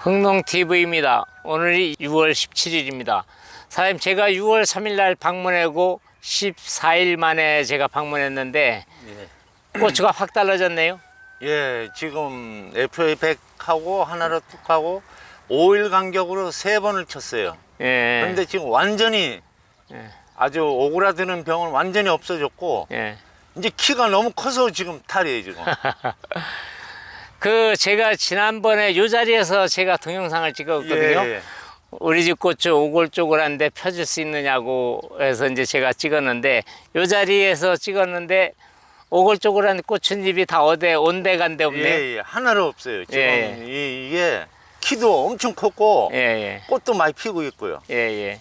흥농TV입니다. 오늘이 6월 17일입니다. 사장님, 제가 6월 3일 날 방문하고 14일 만에 제가 방문했는데 고추가 확 달라졌네요. 예, 지금 FA100하고 하나로 뚝 하고 5일 간격으로 3번을 쳤어요. 예. 그런데 지금 완전히 아주 오그라드는 병은 완전히 없어졌고 예. 이제 키가 너무 커서 지금 탈이에요 지금. 제가 지난번에 요 자리에서 제가 동영상을 찍었거든요. 예. 우리 집 고추 오골조골한데 펴줄 수 있느냐고 해서 이제 제가 찍었는데 요 자리에서 찍었는데 오골조골한 고추잎이 다 온데간데 없네요. 예, 하나로 없어요. 지금 예. 이게 키도 엄청 컸고 예. 꽃도 많이 피고 있고요. 예.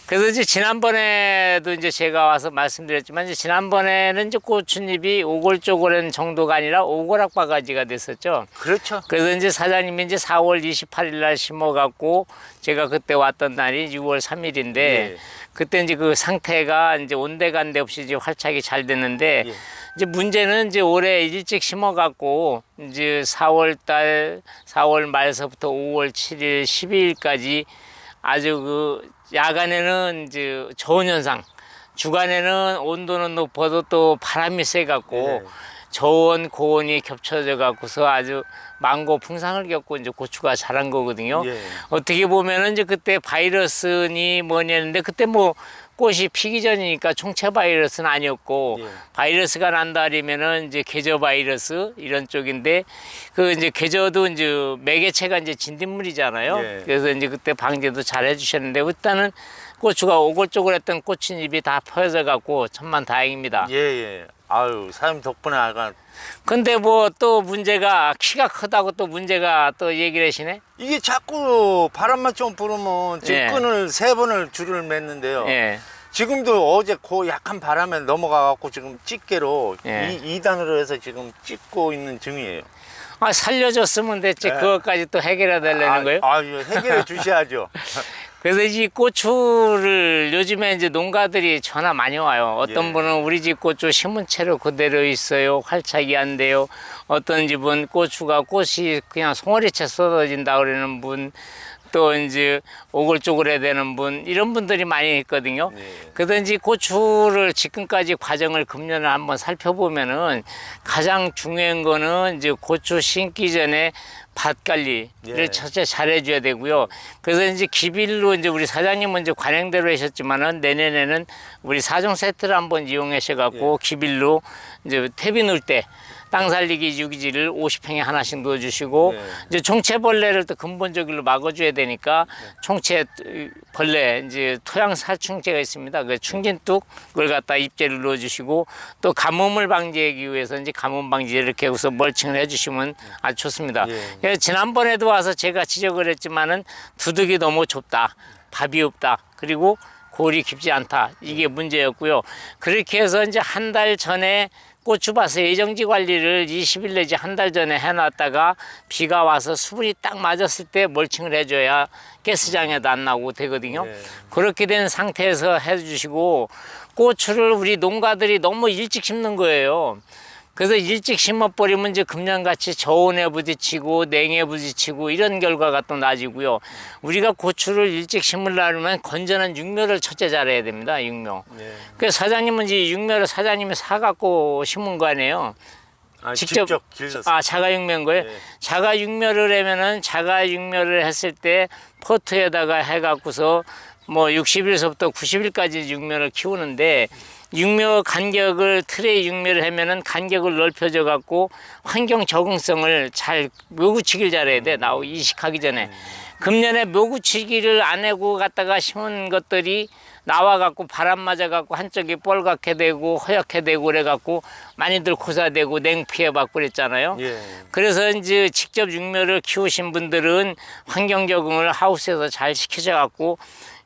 그래서 이제 지난번에도 이제 제가 와서 말씀드렸지만 이제 지난번에는 이제 고추잎이 오골조골한 정도가 아니라 오고락 바가지가 됐었죠. 그렇죠. 그래서 이제 사장님이 이제 4월 28일 날 심어갖고 제가 그때 왔던 날이 6월 3일인데 예. 그때 이제 그 상태가 이제 온데간데 없이 이제 활착이 잘 됐는데 예. 이제 문제는 이제 올해 일찍 심어갖고 이제 4월 말서부터 5월 7일, 12일까지 아주 그 야간에는 이제 저온 현상, 주간에는 온도는 높아도 또 바람이 세갖고 예. 저온, 고온이 겹쳐져 갖고서 아주 망고 풍상을 겪고 이제 고추가 자란 거거든요. 예. 어떻게 보면은 이제 그때 바이러스니 뭐니 했는데 그때 뭐 꽃이 피기 전이니까 총체 바이러스는 아니었고 예. 바이러스가 난다리면은 이제 계저 바이러스 이런 쪽인데 그 이제 계저도 이제 매개체가 이제 진딧물이잖아요. 예. 그래서 이제 그때 방제도 잘 해주셨는데 일단은 고추가 오골조골했던 꽃잎이 다 펴져 갖고 천만 다행입니다. 예. 아유, 사장님 덕분에 아가 근데 뭐 또 문제가 키가 크다고 또 문제가 또 얘기를 하시네. 이게 자꾸 바람만 좀 불으면 지금 예. 끈을 3번을 줄을 맸는데요. 예. 지금도 어제 그 약한 바람에 넘어가갖고 지금 집게로 예. 2단으로 해서 지금 찍고 있는 중이에요. 아, 살려줬으면 됐지. 예. 그것까지 또 해결해 달라는 거예요? 해결해 주셔야죠. 그래서 이 고추를 요즘에 이제 농가들이 전화 많이 와요. 어떤 예. 분은 우리 집 고추 심은 채로 그대로 있어요. 활착이 안 돼요. 어떤 집은 고추가 꽃이 그냥 송어리채 쏟아진다 그러는 분, 또 이제 오글조글해야 되는 분, 이런 분들이 많이 있거든요. 네. 그래서 이제 고추를 지금까지 과정을 금년을 한번 살펴보면은 가장 중요한 거는 이제 고추 심기 전에 밭 관리를 예. 첫째 잘 해줘야 되고요. 그래서 이제 기빌로 이제 우리 사장님은 이제 관행대로 하셨지만은 내년에는 우리 4종 세트를 한번 이용하셔갖고 기빌로 이제 퇴비 넣을 때 땅 살리기 유기질을 50평에 하나씩 넣어주시고 네. 이제 총체벌레를 또 근본적으로 막아줘야 되니까 총체벌레 이제 토양 살충제가 있습니다. 그 충진뚝을 갖다 입제를 넣어주시고 또 가뭄을 방지하기 위해서 이제 가뭄 방지 이렇게 해서 멀칭을 해주시면 아주 좋습니다. 예. 그래서 지난번에도 와서 제가 지적을 했지만은 두둑이 너무 좁다, 밥이 없다, 그리고 골이 깊지 않다, 이게 문제였고요. 그렇게 해서 이제 한 달 전에 고추밭의 예정지 관리를 20일 내지 한 달 전에 해놨다가 비가 와서 수분이 딱 맞았을 때 멀칭을 해줘야 가스장애도 안 나고 되거든요. 네. 그렇게 된 상태에서 해주시고 고추를 우리 농가들이 너무 일찍 심는 거예요. 그래서 일찍 심어버리면 이제 금년같이 저온에 부딪히고 냉에 부딪히고 이런 결과가 또 나지고요. 우리가 고추를 일찍 심으려면 건전한 육묘를 첫째 잘해야 됩니다. 육묘. 네. 그래서 사장님은 이제 육묘를 사장님이 사갖고 심은 거 아니에요. 직접 길렀어요. 자가 육묘인 거예요? 네. 자가 육묘를 하면은 자가 육묘를 했을 때 포트에다가 해갖고서 뭐 60일서부터 90일까지 육묘를 키우는데 육묘 간격을 트레이 육묘를 하면은 간격을 넓혀져 갖고 환경 적응성을 잘 묘구치기를 잘해야 돼. 나오고 이식하기 전에. 금년에 묘구치기를 안 하고 갖다가 심은 것들이 나와 갖고 바람 맞아 갖고 한쪽이 뻘겋게 되고 허옇게 되고 그래 갖고 많이들 고사되고 냉피해 받고 그랬잖아요. 예. 그래서 이제 직접 육묘를 키우신 분들은 환경 적응을 하우스에서 잘 시켜져 갖고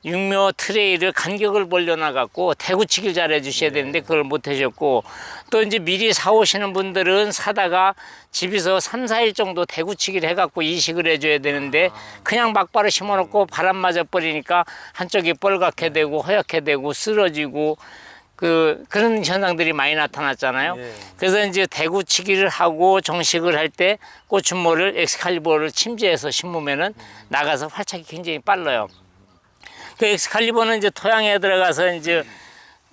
육묘 트레이를 간격을 벌려놔 갖고 대구치기를 잘 해주셔야 되는데 그걸 못 하셨고, 또 이제 미리 사오시는 분들은 사다가 집에서 3, 4일 정도 대구치기를 해갖고 이식을 해줘야 되는데 그냥 막바로 심어놓고 바람 맞아 버리니까 한쪽이 뻘겋게 되고 허옇게 되고 쓰러지고 그런 현상들이 많이 나타났잖아요. 예. 그래서 이제 대구치기를 하고 정식을 할 때 꽃춘모를 엑스칼리버를 침지해서 심으면은 나가서 활착이 굉장히 빨라요. 그 엑스칼리버는 이제 토양에 들어가서 이제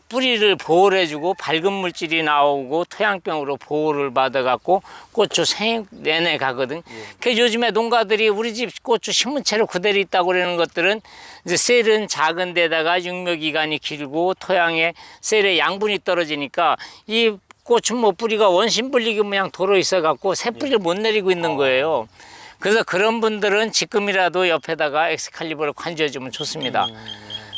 뿌리를 보호를 해주고 밝은 물질이 나오고 토양병으로 보호를 받아갖고 고추 생 내내 가거든. 그 요즘에 농가들이 우리 집 고추 심은 채로 그대로 있다고 그러는 것들은 이제 셀은 작은 데다가 육묘 기간이 길고 토양에 셀의 양분이 떨어지니까 이 고추모 뿌리가 원심 불리기 모양 돌어 있어갖고 새 뿌리를 못 내리고 있는 거예요. 그래서 그런 분들은 지금이라도 옆에다가 엑스칼리버를 관주해주면 좋습니다.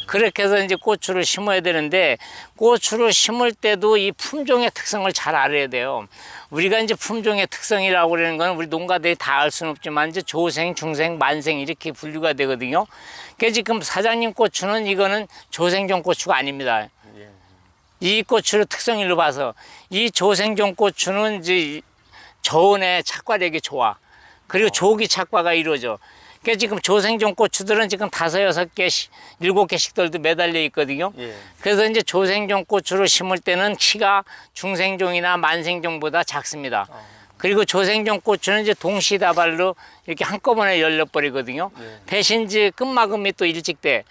그렇게 해서 이제 고추를 심어야 되는데 고추를 심을 때도 이 품종의 특성을 잘 알아야 돼요. 우리가 이제 품종의 특성이라고 그러는 건 우리 농가들이 다 알 수는 없지만 이제 조생, 중생, 만생 이렇게 분류가 되거든요. 그래서 지금 사장님 고추는 이거는 조생종 고추가 아닙니다. 이 고추를 특성일로 봐서 이 조생종 고추는 이제 저온에 착과력이 좋아. 그리고 조기 착과가 이루어져. 그러니까 지금 조생종 고추들은 지금 5, 6개, 7개씩들도 매달려 있거든요. 예. 그래서 이제 조생종 고추를 심을 때는 키가 중생종이나 만생종보다 작습니다. 그리고 조생종 고추는 이제 동시다발로 이렇게 한꺼번에 열려버리거든요. 대신 이제 끝마금이 또 일찍 돼.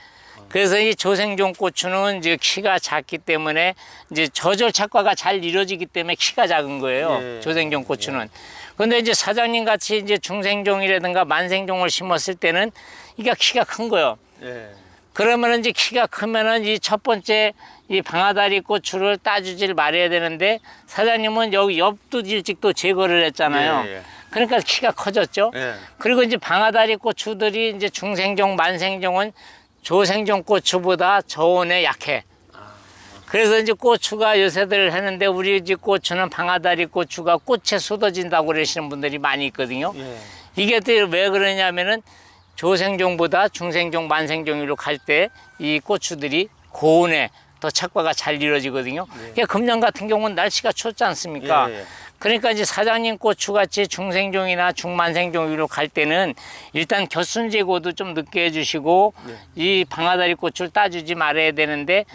그래서 이 조생종 고추는 이제 키가 작기 때문에 이제 저절 착과가 잘 이루어지기 때문에 키가 작은 거예요. 예. 조생종 고추는. 근데 이제 사장님 같이 이제 중생종이라든가 만생종을 심었을 때는 이게 키가 큰 거예요. 예. 그러면은 이제 키가 크면은 이 첫 번째 이 방아다리 고추를 따주질 말아야 되는데 사장님은 여기 옆도 일찍 또 제거를 했잖아요. 예, 예. 그러니까 키가 커졌죠. 예. 그리고 이제 방아다리 고추들이 이제 중생종, 만생종은 조생종 고추보다 저온에 약해. 그래서 이제 고추가 요새들 하는데 우리 집 고추는 방아다리 고추가 꽃에 쏟아진다고 그러시는 분들이 많이 있거든요. 예. 이게 또 왜 그러냐면은 조생종보다 중생종, 만생종으로 갈 때 이 고추들이 고온에 더 착과가 잘 이루어지거든요. 그러니까 금년 같은 경우는 날씨가 춥지 않습니까? 예, 예. 그러니까 이제 사장님 고추같이 중생종이나 중만생종으로 갈 때는 일단 겨순 제거도 좀 늦게 해주시고 이 방아다리 고추를 따주지 말아야 되는데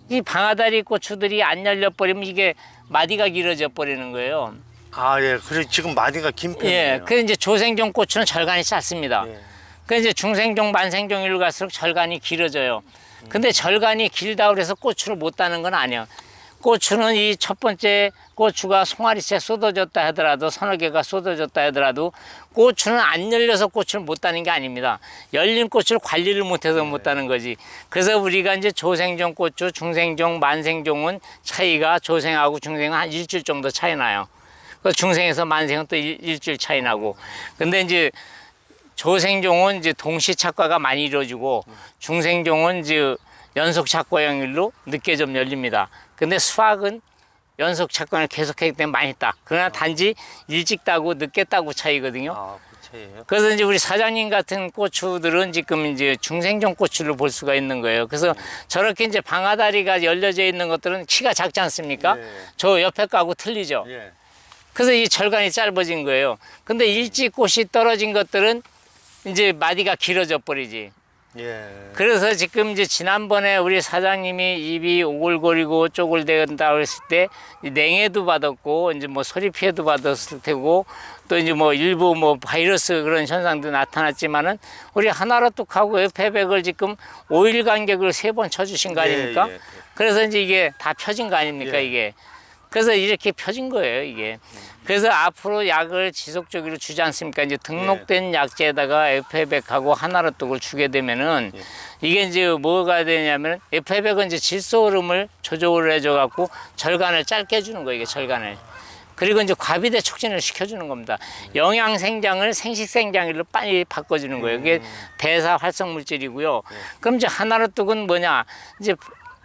이 방아다리 고추들이 안 열려버리면 이게 마디가 길어져 버리는 거예요. 아, 예. 그리고 지금 마디가 긴 편이에요. 예, 그래서 이제 조생종 고추는 절간이 짧습니다. 예. 그래서 이제 중생종, 만생종으로 갈수록 절간이 길어져요. 근데 절간이 길다고 해서 고추를 못 따는 건 아니에요. 고추는 이 첫 번째 고추가 송아리째 쏟아졌다 하더라도 서너 개가 쏟아졌다 하더라도 고추는 안 열려서 고추를 못 따는 게 아닙니다. 열린 고추를 관리를 못해서 못 따는 거지. 그래서 우리가 이제 조생종 고추, 중생종, 만생종은 차이가 조생하고 중생은 한 일주일 정도 차이 나요. 그 중생에서 만생은 또 일주일 차이 나고. 근데 이제 조생종은 이제 동시 착과가 많이 이루어지고 중생종은 이제 연속 착과형일로 늦게 좀 열립니다. 근데 수확은 연속 착과를 계속하기 때문에 많이 따. 그러나 단지 일찍 따고 늦게 따고 차이거든요. 아, 그 차이예요? 그래서 이제 우리 사장님 같은 고추들은 지금 이제 중생종 고추를 볼 수가 있는 거예요. 그래서 저렇게 이제 방아다리가 열려져 있는 것들은 키가 작지 않습니까? 예. 저 옆에 거하고 틀리죠. 예. 그래서 이 절간이 짧아진 거예요. 근데 일찍 꽃이 떨어진 것들은 이제 마디가 길어져 버리지. 예. 그래서 지금 이제 지난번에 우리 사장님이 입이 오글거리고 쪼글댄다 그랬을 때 냉해도 받았고 이제 뭐 소리 피해도 받았을 테고 또 이제 뭐 일부 뭐 바이러스 그런 현상도 나타났지만은 우리 하나로뚝하고 에페백을 지금 5일 간격으로 3번 쳐주신 거 아닙니까? 예, 예. 그래서 이제 이게 다 펴진 거 아닙니까? 예. 이게. 그래서 이렇게 펴진 거예요, 이게. 그래서 앞으로 약을 지속적으로 주지 않습니까? 이제 등록된 약제에다가 에페백하고 하나로뚝을 주게 되면은 이게 이제 뭐가 되냐면 에페백은 이제 질소 흐름을 조절을 해줘갖고 절간을 짧게 해주는 거예요, 이게 절간을. 그리고 이제 과비대 촉진을 시켜주는 겁니다. 영양 생장을 생식 생장일로 빨리 바꿔주는 거예요. 이게 대사 활성 물질이고요. 그럼 이제 하나로뚝은 뭐냐? 이제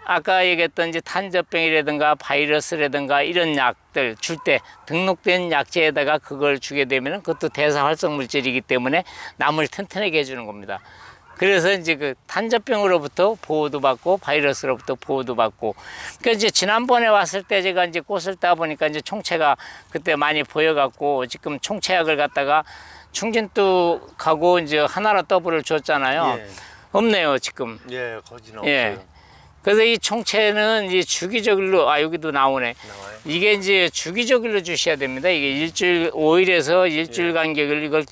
아까 얘기했던 이제 탄저병이라든가 바이러스라든가 이런 약들 줄 때 등록된 약제에다가 그걸 주게 되면 그것도 대사 활성 물질이기 때문에 나무를 튼튼하게 해주는 겁니다. 그래서 이제 그 탄저병으로부터 보호도 받고 바이러스로부터 보호도 받고. 그러니까 이제 지난번에 왔을 때 제가 이제 꽃을 따 보니까 이제 총체가 그때 많이 보여갖고 지금 총체약을 갖다가 충진뚝하고 이제 하나로 더블을 줬잖아요. 예. 없네요 지금. 예, 거진 없어요. 예. 그래서 이 총체는 이제 주기적으로 여기도 나오네. 나와요? 이게 이제 주기적으로 주셔야 됩니다. 이게 일주일 5일에서 일주일 간격을 이걸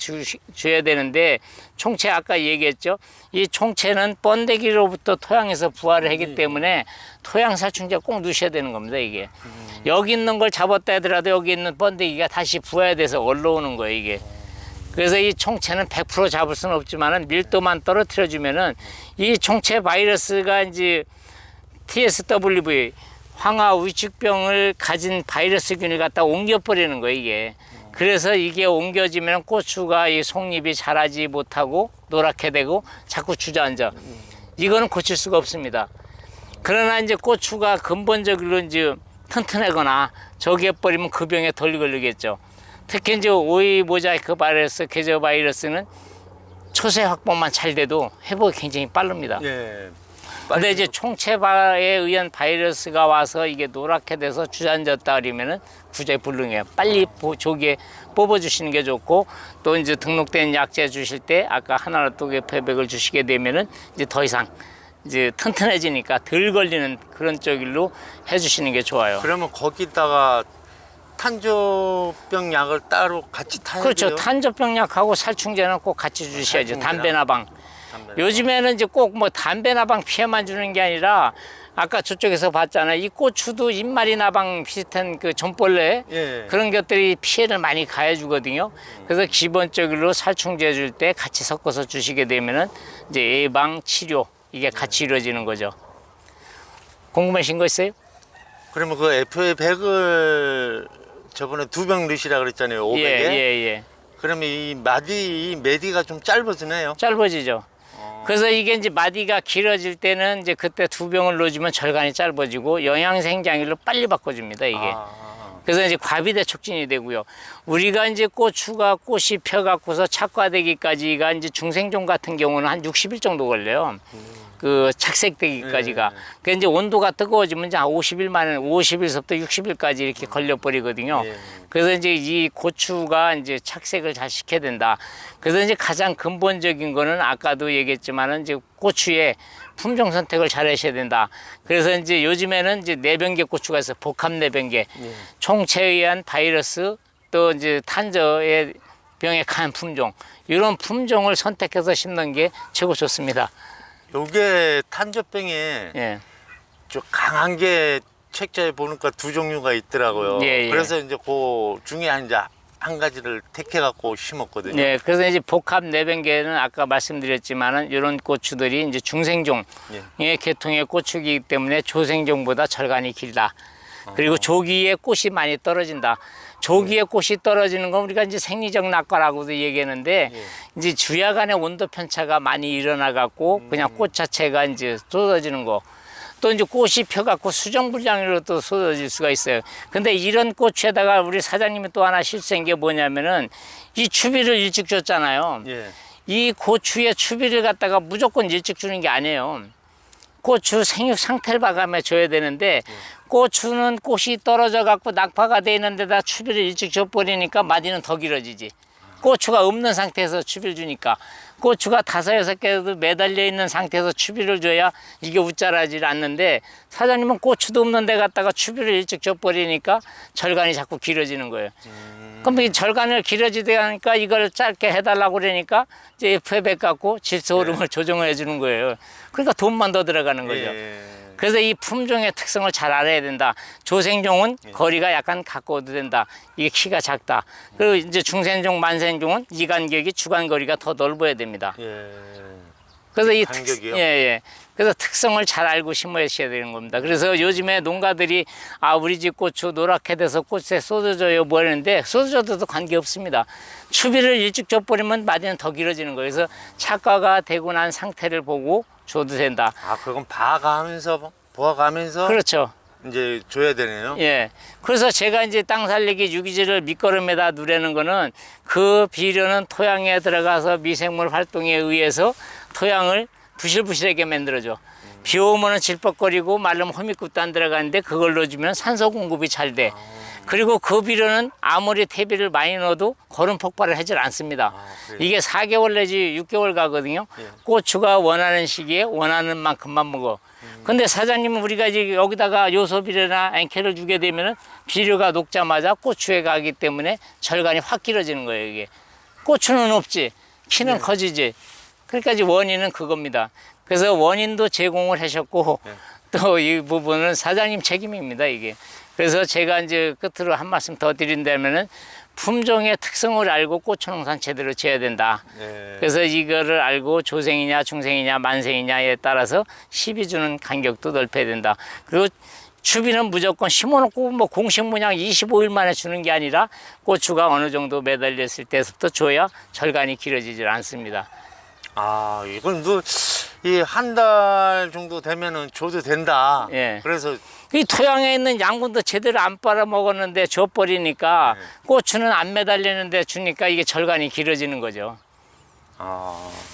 줘야 되는데 총체 아까 얘기했죠. 이 총체는 번데기로부터 토양에서 부화를 하기 때문에 토양 살충제 꼭 넣으셔야 되는 겁니다. 이게 여기 있는 걸 잡았다 하더라도 여기 있는 번데기가 다시 부화돼서 올라오는 거예요. 이게. 그래서 이 총체는 100% 잡을 수는 없지만은 밀도만 떨어뜨려 주면은 이 총체 바이러스가 이제 TSWV 황화 우측병을 가진 바이러스균을 갖다 옮겨버리는 거예요, 이게. 그래서 이게 옮겨지면 고추가 이 속잎이 자라지 못하고 노랗게 되고 자꾸 주저앉아. 이거는 고칠 수가 없습니다. 그러나 이제 고추가 근본적으로 이제 튼튼하거나 저기에 버리면 그 병에 덜 걸리겠죠. 특히 이제 오이 모자이크 바이러스, 계저 바이러스는 초세 확보만 잘 돼도 회복이 굉장히 빠릅니다. 예. 근데 이제 총체바에 의한 바이러스가 와서 이게 노랗게 돼서 주저앉았다 그러면은 구제 불능해요. 빨리 조기에 뽑아주시는 게 좋고, 또 이제 등록된 약제 주실 때 아까 하나로 두개 패백을 주시게 되면은 이제 더 이상 이제 튼튼해지니까 덜 걸리는 그런 쪽일로 해주시는 게 좋아요. 그러면 거기다가 탄저병 약을 따로 같이 타야 그렇죠. 돼요? 탄저병 약하고 살충제는 꼭 같이 주셔야죠. 살충제랑? 담배나 방. 요즘에는 이제 꼭 뭐 담배나 방 피해만 주는 게 아니라 아까 저쪽에서 봤잖아요. 이 고추도 잎말이 나방 비슷한 그 전벌레 예. 그런 것들이 피해를 많이 가해주거든요. 그래서 기본적으로 살충제 줄 때 같이 섞어서 주시게 되면은 이제 예방 치료 이게 같이 이루어지는 거죠. 궁금하신 거 있어요? 그러면 그 FA 100을 저번에 2병 넣으시라 그랬잖아요. 500에. 예. 그러면 이 메디가 좀 짧아지네요. 짧아지죠. 그래서 이게 이제 마디가 길어질 때는 이제 그때 2병을 넣어주면 절간이 짧아지고 영양생장일로 빨리 바꿔줍니다, 이게. 그래서 이제 과비대 촉진이 되고요. 우리가 이제 고추가 꽃이 펴갖고서 착과되기까지가 이제 중생종 같은 경우는 한 60일 정도 걸려요. 그 착색되기까지가. 그 이제 온도가 뜨거워지면 이제 한 50일 만에 50일서부터 60일까지 이렇게 걸려버리거든요. 그래서 이제 이 고추가 이제 착색을 잘 시켜야 된다. 그래서 이제 가장 근본적인 거는 아까도 얘기했지만은 이제 고추의 품종 선택을 잘 하셔야 된다. 그래서 이제 요즘에는 이제 내병계 고추가 있어요. 복합 내병계. 총체에 의한 바이러스 또 이제 탄저의 병에 강한 품종. 이런 품종을 선택해서 심는 게 최고 좋습니다. 요게 탄저병에 예. 좀 강한 게 책자에 보니까 2종류가 있더라고요. 예. 그래서 이제 그 중에 한 가지를 택해 갖고 심었거든요. 네, 그래서 이제 복합 내병계는 아까 말씀드렸지만은 이런 고추들이 이제 중생종의 계통의 고추이기 때문에 조생종보다 절간이 길다. 그리고 조기에 꽃이 많이 떨어진다. 조기에 꽃이 떨어지는 건 우리가 이제 생리적 낙과라고도 얘기하는데 이제 주야간의 온도 편차가 많이 일어나 갖고 그냥 꽃 자체가 이제 쏟아지는 거. 또 이제 꽃이 펴갖고 수정불량으로 또 쏟아질 수가 있어요. 근데 이런 고추에다가 우리 사장님이 또 하나 실수한 게 뭐냐면은 이 추비를 일찍 줬잖아요. 이 고추에 추비를 갖다가 무조건 일찍 주는 게 아니에요. 고추 생육 상태를 봐가며 줘야 되는데 고추는 꽃이 떨어져 갖고 낙파가 돼 있는 데다 추비를 일찍 줘버리니까 마디는 더 길어지지. 고추가 없는 상태에서 추비를 주니까 고추가 5, 6개도 매달려 있는 상태에서 추비를 줘야 이게 웃자라질 않는데 사장님은 고추도 없는 데 갖다가 추비를 일찍 줘버리니까 절간이 자꾸 길어지는 거예요. 그럼 이 절간을 길어지게 하니까 이걸 짧게 해달라고 그러니까 이제 F100 갖고 질소 흐름을 조정해 주는 거예요. 그러니까 돈만 더 들어가는 거죠. 그래서 이 품종의 특성을 잘 알아야 된다. 조생종은 거리가 약간 가까워도 된다. 이게 키가 작다. 그리고 이제 중생종, 만생종은 이간격이 주간거리가 더 넓어야 됩니다. 그래서 이 간격이요? 그래서 특성을 잘 알고 심으셔야 되는 겁니다. 그래서 요즘에 농가들이 우리 집 고추 노랗게 돼서 꽃에 쏟아져요 뭐 하는데 쏟아져도 관계 없습니다. 추비를 일찍 줘버리면 마디는 더 길어지는 거예요. 그래서 착과가 되고 난 상태를 보고 줘도 된다. 그건 보아가면서 그렇죠. 이제 줘야 되네요. 예. 그래서 제가 이제 땅 살리기 유기질을 밑거름에다 누르는 거는 그 비료는 토양에 들어가서 미생물 활동에 의해서 토양을 부실부실하게 만들어줘. 비 오면은 질퍽거리고 마르면 호미급도 안 들어가는데 그걸 넣어주면 산소 공급이 잘 돼. 그리고 그 비료는 아무리 퇴비를 많이 넣어도 거름 폭발을 하질 않습니다. 이게 4개월 내지 6개월 가거든요. 고추가 원하는 시기에 원하는 만큼만 먹어. 근데 사장님은 우리가 이제 여기다가 요소비료나 앵케를 주게 되면은 비료가 녹자마자 고추에 가기 때문에 절간이 확 길어지는 거예요, 이게. 고추는 없지, 키는 커지지. 그러니까 이제 원인은 그겁니다. 그래서 원인도 제공을 하셨고 또 이 부분은 사장님 책임입니다, 이게. 그래서 제가 이제 끝으로 한 말씀 더 드린다면은 품종의 특성을 알고 고추 농사는 제대로 지어야 된다. 네. 그래서 이거를 알고 조생이냐 중생이냐 만생이냐에 따라서 시비 주는 간격도 넓혀야 된다. 그리고 추비는 무조건 심어놓고 뭐 공식 문양 25일 만에 주는 게 아니라 고추가 어느 정도 매달렸을 때부터 줘야 절간이 길어지질 않습니다. 아, 이건 이 한 달 정도 되면은 줘도 된다. 예. 그래서 이 토양에 있는 양분도 제대로 안 빨아먹었는데 줘버리니까 고추는 안 매달리는데 주니까 이게 절간이 길어지는 거죠.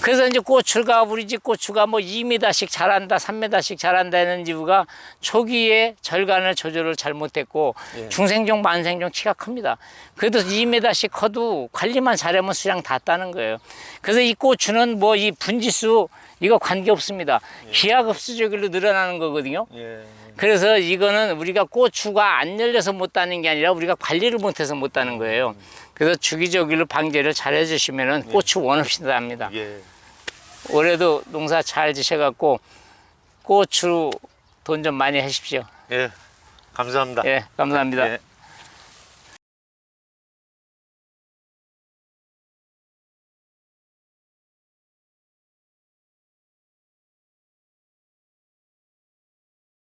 그래서 이제 고추가 우리 집 고추가 뭐 2m씩 자란다, 3m씩 자란다는 이유가 초기에 절간을 조절을 잘못했고 중생종, 만생종 키가 큽니다. 그래도 2m씩 커도 관리만 잘하면 수량 다 따는 거예요. 그래서 이 고추는 뭐 이 분지수 이거 관계 없습니다. 기하급수적으로 늘어나는 거거든요. 그래서 이거는 우리가 고추가 안 열려서 못 따는 게 아니라 우리가 관리를 못해서 못 따는 거예요. 그래서 주기적으로 방제를 잘 해주시면은 고추 원 없이 납니다. 올해도 농사 잘 지셔갖고 고추 돈 좀 많이 하십시오. 예, 감사합니다. 예, 감사합니다. 예.